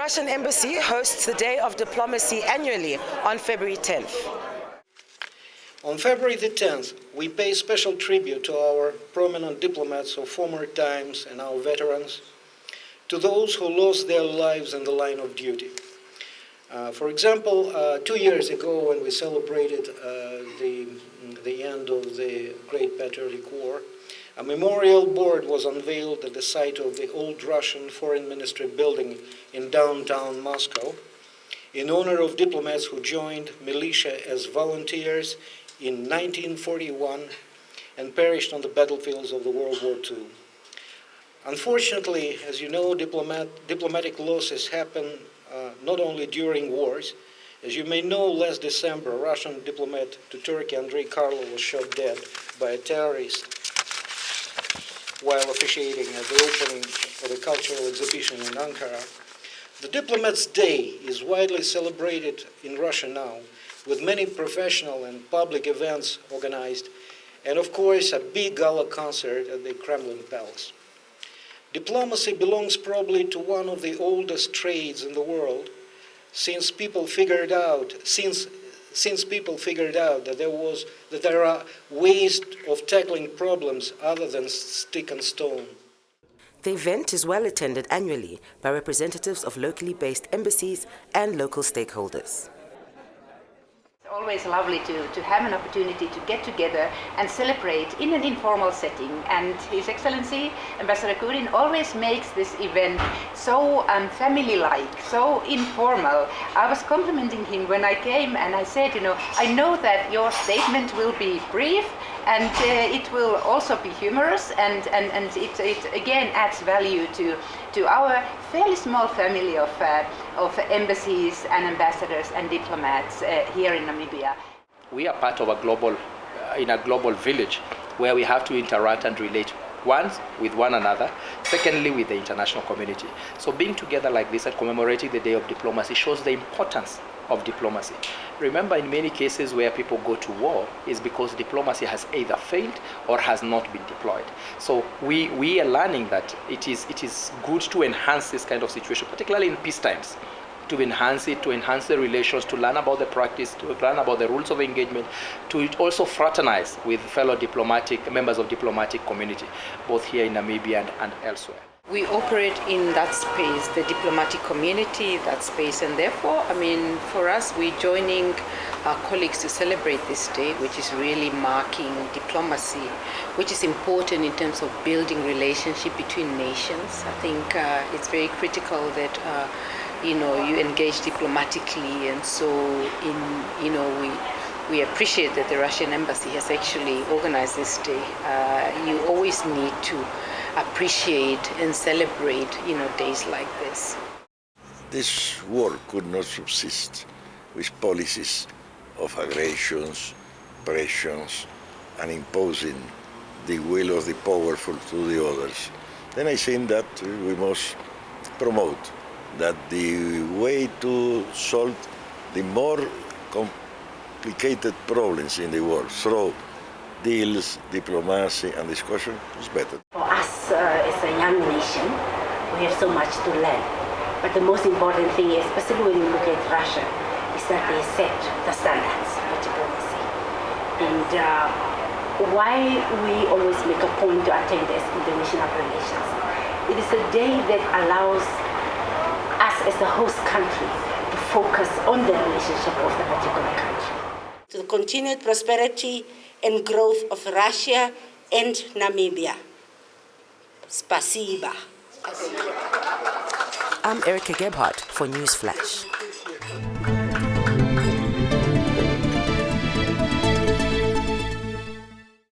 Russian Embassy hosts the Day of Diplomacy annually on February 10th. On February the 10th, we pay special tribute to our prominent diplomats of former times and our veterans, to those who lost their lives in the line of duty. For example, 2 years ago when we celebrated the end of the Great Patriotic War, a memorial board was unveiled at the site of the old Russian Foreign Ministry building in downtown Moscow in honor of diplomats who joined militia as volunteers in 1941 and perished on the battlefields of the World War II. Unfortunately, as you know, diplomatic losses happen not only during wars. As you may know, last December, a Russian diplomat to Turkey, Andrei Karlov, was shot dead by a terrorist while officiating at the opening of a cultural exhibition in Ankara. The Diplomats' Day is widely celebrated in Russia now, with many professional and public events organized, and of course a big gala concert at the Kremlin Palace. Diplomacy belongs probably to one of the oldest trades in the world, since people figured out that there are ways of tackling problems other than stick and stone. The event is well attended annually by representatives of locally based embassies and local stakeholders. It's always lovely to have an opportunity to get together and celebrate in an informal setting, and His Excellency Ambassador Khudin always makes this event so family-like, so informal. I was complimenting him when I came and I said, I know that your statement will be brief and it will also be humorous, and it again adds value to our fairly small family of embassies and ambassadors and diplomats here in Namibia. We are part of a global village where we have to interact and relate, once with one another, secondly with the international community. So being together like this and commemorating the Day of Diplomacy shows the importance of diplomacy. Remember, in many cases where people go to war is because diplomacy has either failed or has not been deployed. So we are learning that it is good to enhance this kind of situation, particularly in peace times, to enhance it, to enhance the relations, to learn about the practice, to learn about the rules of engagement, to also fraternize with fellow members of diplomatic community, both here in Namibia and elsewhere. We operate in that space, the diplomatic community, that space, and therefore, for us, we're joining our colleagues to celebrate this day, which is really marking diplomacy, which is important in terms of building relationship between nations. I think it's very critical that you engage diplomatically, and so we appreciate that the Russian embassy has actually organized this day. You always need to appreciate and celebrate days like this. This war could not subsist with policies of aggressions, pressions, and imposing the will of the powerful to the others. Then I think that we must promote that the way to solve the more complicated problems in the world through deals, diplomacy, and discussion is better. For us as a young nation, we have so much to learn. But the most important thing, especially when you look at Russia, is that they set the standards for diplomacy. And why we always make a point to attend as international relations. It is a day that allows us as a host country to focus on the relationship of the particular country. To the continued prosperity and growth of Russia and Namibia. Spasiba. I'm Erica Gebhardt for News Flash.